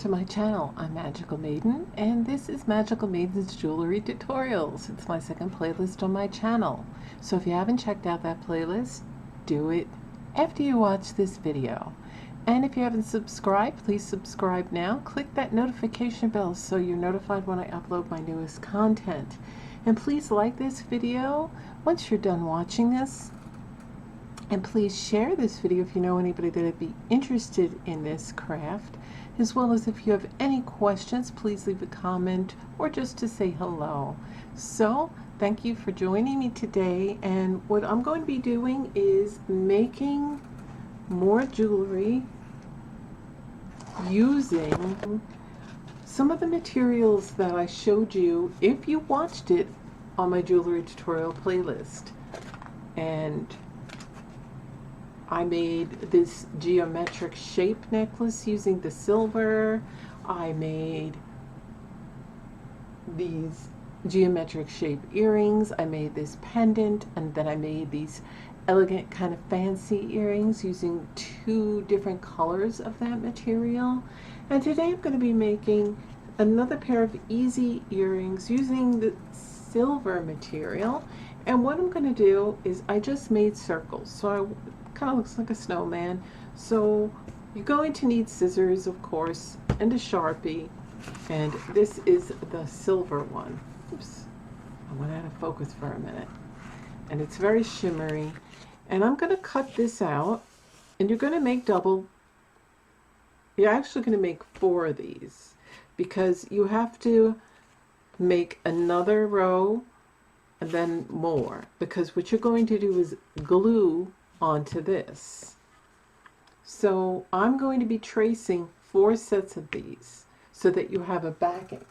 to my channel. I'm Magical Maiden, and this is Magical Maiden's Jewelry Tutorials. It's my second playlist on my channel. So if you haven't checked out that playlist, do it after you watch this video. And if you haven't subscribed, please subscribe now. Click that notification bell so you're notified when I upload my newest content. And please like this video once you're done watching this. And please share this video if you know anybody that would be interested in this craft, as well as if you have any questions, please leave a comment or just to say hello. So thank you for joining me today, and what I'm going to be doing is making more jewelry using some of the materials that I showed you if you watched it on my jewelry tutorial playlist. And I made this geometric shape necklace using the silver. I made these geometric shape earrings. I made this pendant, and then I made these elegant kind of fancy earrings using two different colors of that material. And today I'm going to be making another pair of easy earrings using the silver material. And what I'm going to do is I just made circles, so kind of looks like a snowman. So you're going to need scissors, of course, and a Sharpie, and this is the silver one. Oops, I went out of focus for a minute. And it's very shimmery, and I'm going to cut this out, and you're going to make you're actually going to make 4 of these, because you have to make another row and then more, because what you're going to do is glue onto this. So I'm going to be tracing 4 sets of these so that you have a backing,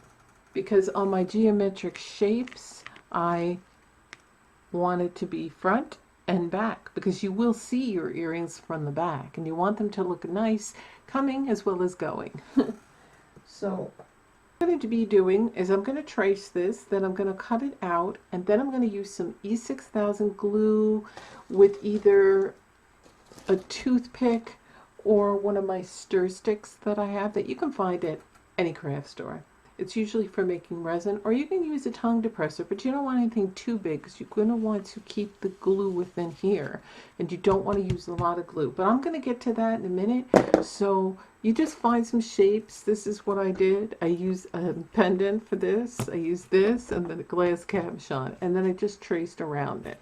because on my geometric shapes I want it to be front and back, because you will see your earrings from the back and you want them to look nice coming as well as going. So what I'm going to be doing is I'm going to trace this, then I'm going to cut it out, and then I'm going to use some E6000 glue with either a toothpick or one of my stir sticks that I have that you can find at any craft store. It's usually for making resin, or you can use a tongue depressor, but you don't want anything too big because you're going to want to keep the glue within here, and you don't want to use a lot of glue. But I'm going to get to that in a minute. So you just find some shapes. This is what I did. I used a pendant for this. I used this and then a glass cabochon, and then I just traced around it.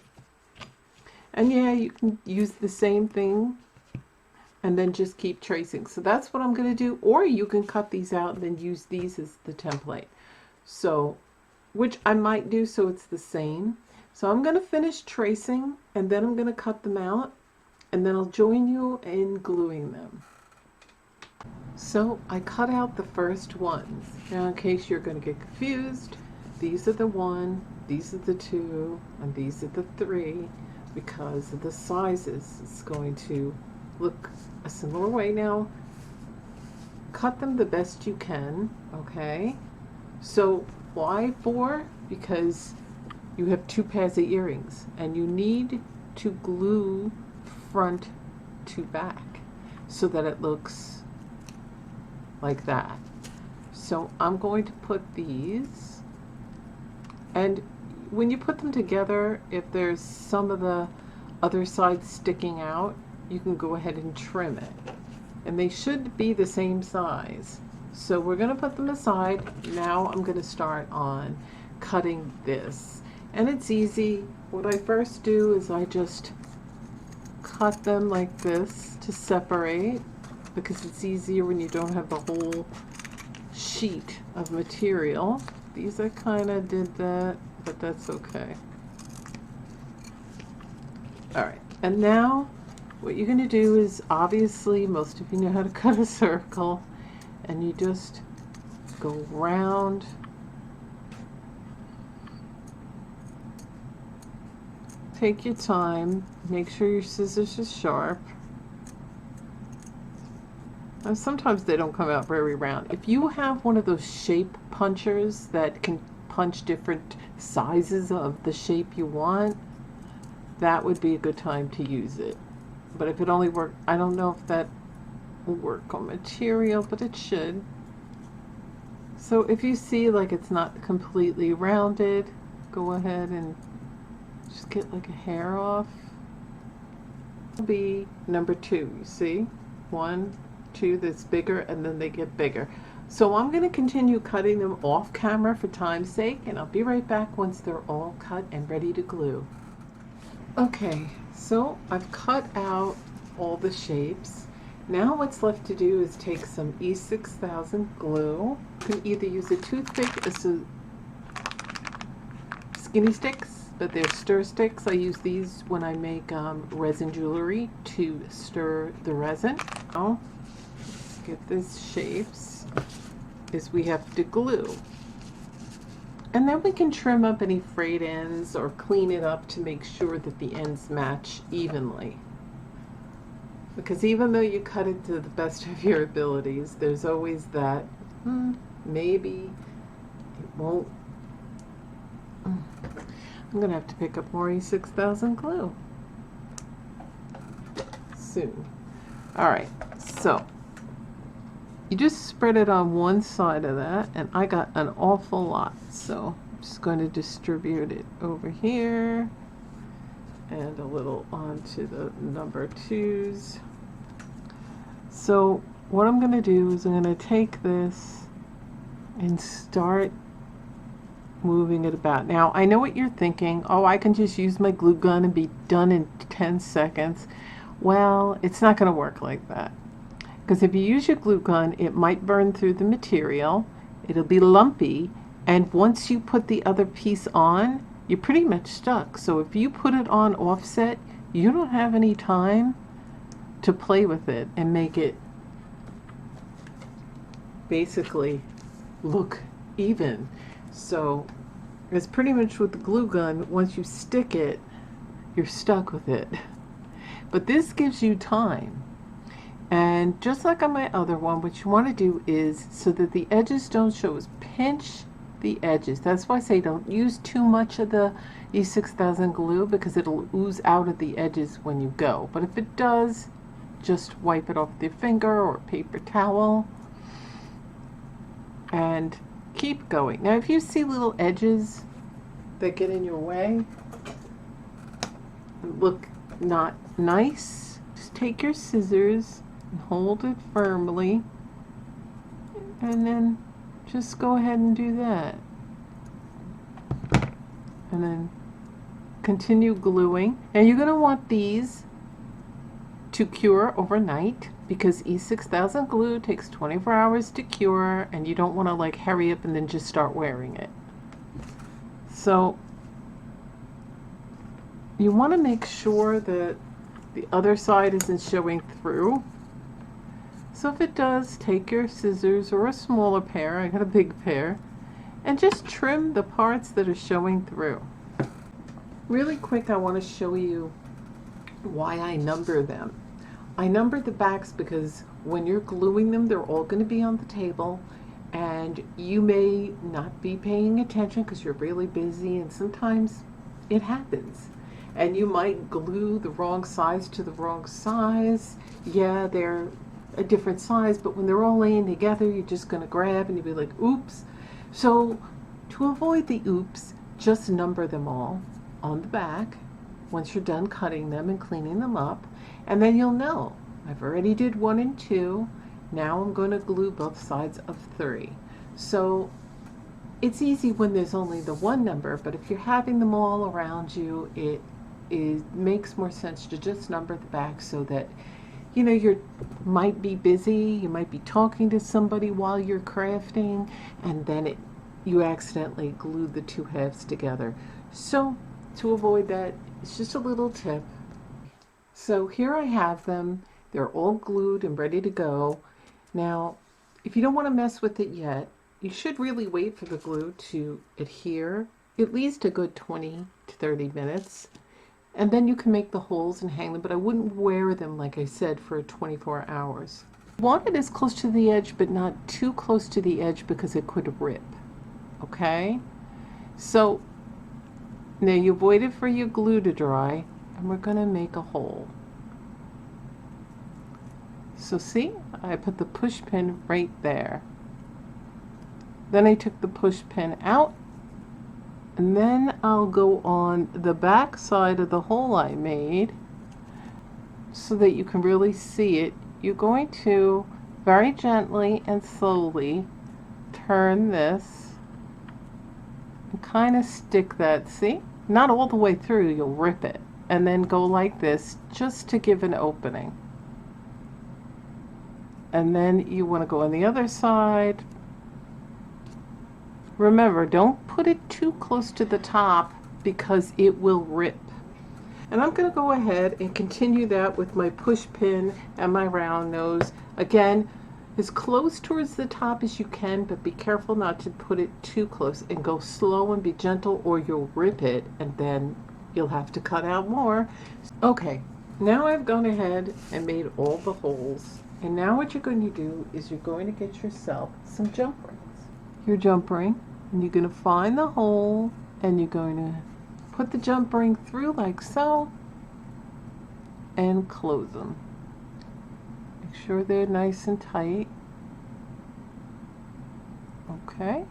And yeah, you can use the same thing and then just keep tracing. So that's what I'm going to do, or you can cut these out and then use these as the template. So, which I might do so it's the same. So I'm going to finish tracing, and then I'm going to cut them out, and then I'll join you in gluing them. So I cut out the first ones. Now in case you're going to get confused, these are the 1, these are the 2, and these are the 3, because of the sizes. It's going to look a similar way. Now cut them the best you can, okay? So why 4? Because you have 2 pairs of earrings and you need to glue front to back so that it looks like that. So I'm going to put these, and when you put them together, if there's some of the other side sticking out, you can go ahead and trim it, and they should be the same size. So we're going to put them aside. Now I'm going to start on cutting this, and it's easy. What I first do is I just cut them like this to separate, because it's easier when you don't have the whole sheet of material. These I kind of did that, but that's okay. Alright, and now what you're going to do is, obviously most of you know how to cut a circle, and you just go round. Take your time, make sure your scissors are sharp. And sometimes they don't come out very round. If you have one of those shape punchers that can punch different sizes of the shape you want, that would be a good time to use it. But if it only works, I don't know if that will work on material, but it should. So if you see like it's not completely rounded, go ahead and just get like a hair off. It'll be number 2, you see? 1, 2 that's bigger, and then they get bigger. So I'm going to continue cutting them off camera for time's sake, and I'll be right back once they're all cut and ready to glue. Okay, so I've cut out all the shapes. Now what's left to do is take some E6000 glue. You can either use a toothpick or some skinny sticks, but they're stir sticks. I use these when I make resin jewelry to stir the resin. Now, let's get these shapes, is we have to glue. And then we can trim up any frayed ends or clean it up to make sure that the ends match evenly. Because even though you cut it to the best of your abilities, there's always that, maybe it won't. I'm going to have to pick up more E6000 glue soon. Alright, so you just spread it on one side of that, and I got an awful lot, so I'm just going to distribute it over here and a little onto the number 2s. So what I'm going to do is I'm going to take this and start moving it about. Now I know what you're thinking, oh, I can just use my glue gun and be done in 10 seconds. Well, it's not going to work like that, because if you use your glue gun, it might burn through the material, it'll be lumpy, and once you put the other piece on, you're pretty much stuck. So if you put it on offset, you don't have any time to play with it and make it basically look even. So it's pretty much with the glue gun, once you stick it, you're stuck with it. But this gives you time. And just like on my other one, what you want to do is, so that the edges don't show, is pinch the edges. That's why I say don't use too much of the E6000 glue, because it'll ooze out of the edges when you go. But if it does, just wipe it off with your finger or a paper towel and keep going. Now if you see little edges that get in your way, look not nice, just take your scissors and hold it firmly, and then just go ahead and do that, and then continue gluing. And you're going to want these to cure overnight, because E6000 glue takes 24 hours to cure, and you don't want to like hurry up and then just start wearing it. So you want to make sure that the other side isn't showing through. So if it does, take your scissors or a smaller pair, I got a big pair, and just trim the parts that are showing through. Really quick, I want to show you why I number them. I number the backs because when you're gluing them, they're all going to be on the table, and you may not be paying attention because you're really busy, and sometimes it happens. And you might glue the wrong size to the wrong size. Yeah, they're a different size, but when they're all laying together, you're just going to grab and you'll be like, oops. So to avoid the oops, just number them all on the back once you're done cutting them and cleaning them up, and then you'll know I've already did 1 and 2. Now I'm going to glue both sides of 3. So it's easy when there's only the one number, but if you're having them all around you, it makes more sense to just number the back, so that you know you might be busy, you might be talking to somebody while you're crafting, and then you accidentally glue the 2 halves together. So to avoid that, it's just a little tip. So here I have them. They're all glued and ready to go. Now, if you don't want to mess with it yet, you should really wait for the glue to adhere at least a good 20 to 30 minutes. And then you can make the holes and hang them, but I wouldn't wear them, like I said, for 24 hours. You want it as close to the edge, but not too close to the edge because it could rip. Okay? So now you've waited for your glue to dry, and we're going to make a hole. So see, I put the push pin right there. Then I took the push pin out, and then I'll go on the back side of the hole I made so that you can really see it. You're going to very gently and slowly turn this and kind of stick that, see? Not all the way through, you'll rip it. And then go like this just to give an opening. And then you want to go on the other side. Remember, don't put it too close to the top because it will rip. And I'm going to go ahead and continue that with my push pin and my round nose. Again, as close towards the top as you can, but be careful not to put it too close, and go slow and be gentle or you'll rip it and then you'll have to cut out more. Okay, now I've gone ahead and made all the holes. And now what you're going to do is you're going to get yourself some jump rings. Your jump ring, and you're going to find the hole and you're going to put the jump ring through like so and close them. Make sure they're nice and tight. Okay.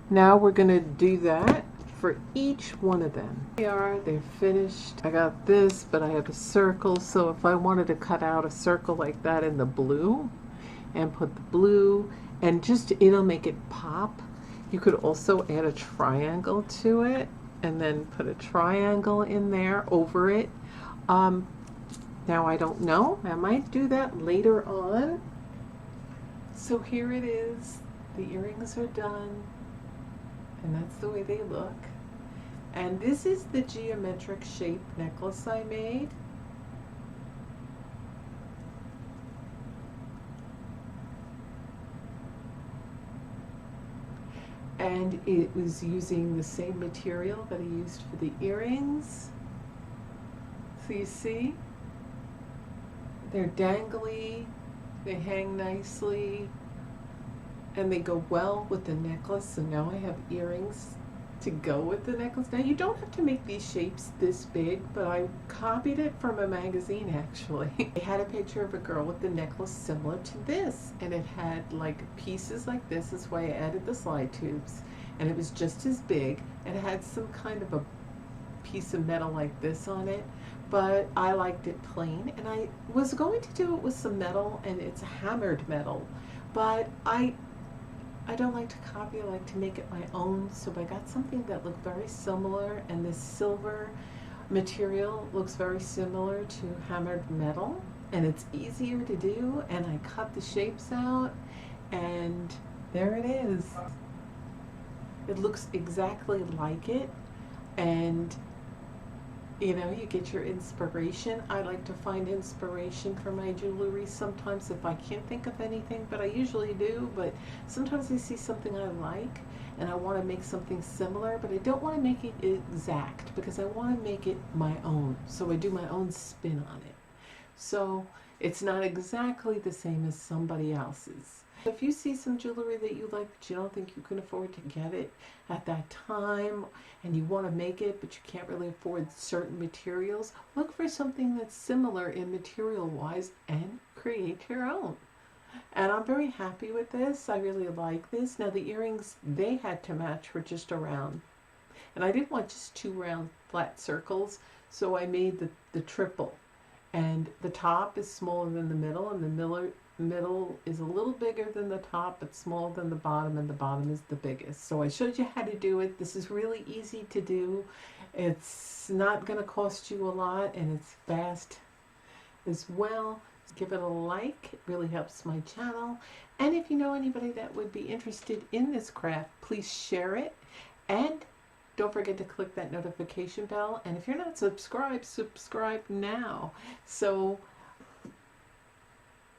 Now we're going to do that for each one of them. They're finished. I got this, but I have a circle, so if I wanted to cut out a circle like that in the blue and put the blue, and just it'll make it pop. You could also add a triangle to it and then put a triangle in there over it. Now I don't know, I might do that later on. So here it is, the earrings are done, and that's the way they look. And this is the geometric shape necklace I made. And it was using the same material that I used for the earrings. So you see, they're dangly, they hang nicely, and they go well with the necklace. So now I have earrings to go with the necklace. Now you don't have to make these shapes this big, but I copied it from a magazine actually. It had a picture of a girl with the necklace similar to this, and it had like pieces like this. That's why I added the slide tubes, and it was just as big, and it had some kind of a piece of metal like this on it, but I liked it plain, and I was going to do it with some metal, and it's hammered metal, but I don't like to copy, I like to make it my own. So I got something that looked very similar, and this silver material looks very similar to hammered metal, and it's easier to do, and I cut the shapes out, and there it is. It looks exactly like it, and you know, you get your inspiration. I like to find inspiration for my jewelry sometimes if I can't think of anything, but I usually do. But sometimes I see something I like and I want to make something similar, but I don't want to make it exact because I want to make it my own. So I do my own spin on it. So it's not exactly the same as somebody else's. If you see some jewelry that you like but you don't think you can afford to get it at that time, and you want to make it but you can't really afford certain materials, look for something that's similar in material wise and create your own. And I'm very happy with this. I really like this. Now the earrings, they had to match for just a round, and I didn't want just 2 round flat circles, so I made the triple, and the top is smaller than the middle, and the middle is a little bigger than the top but smaller than the bottom, and the bottom is the biggest. So I showed you how to do it. This is really easy to do. It's not going to cost you a lot, and it's fast as well. Give it a like, it really helps my channel. And if you know anybody that would be interested in this craft, please share it, and don't forget to click that notification bell. And if you're not subscribed, subscribe now.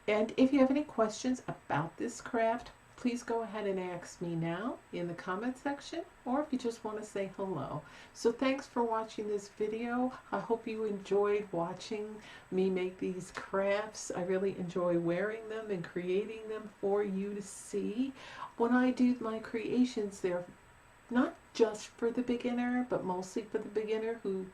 And if you have any questions about this craft, please go ahead and ask me now in the comment section, or if you just want to say hello. So thanks for watching this video. I hope you enjoyed watching me make these crafts. I really enjoy wearing them and creating them for you to see. When I do my creations, they're not just for the beginner, but mostly for the beginner who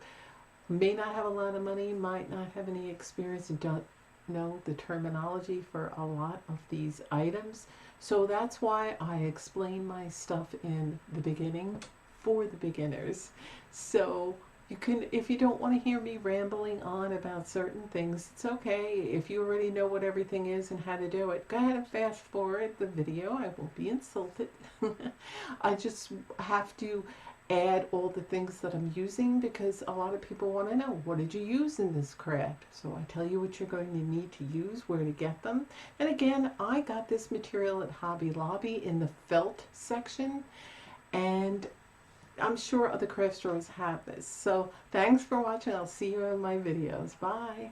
may not have a lot of money, might not have any experience, and don't know the terminology for a lot of these items. So that's why I explain my stuff in the beginning for the beginners. So you can, if you don't want to hear me rambling on about certain things, it's okay. If you already know what everything is and how to do it, go ahead and fast forward the video. I won't be insulted. I just have to add all the things that I'm using because a lot of people want to know, what did you use in this craft? So I tell you what you're going to need to use, where to get them. And again, I got this material at Hobby Lobby in the felt section, and I'm sure other craft stores have this. So thanks for watching. I'll see you in my videos. Bye.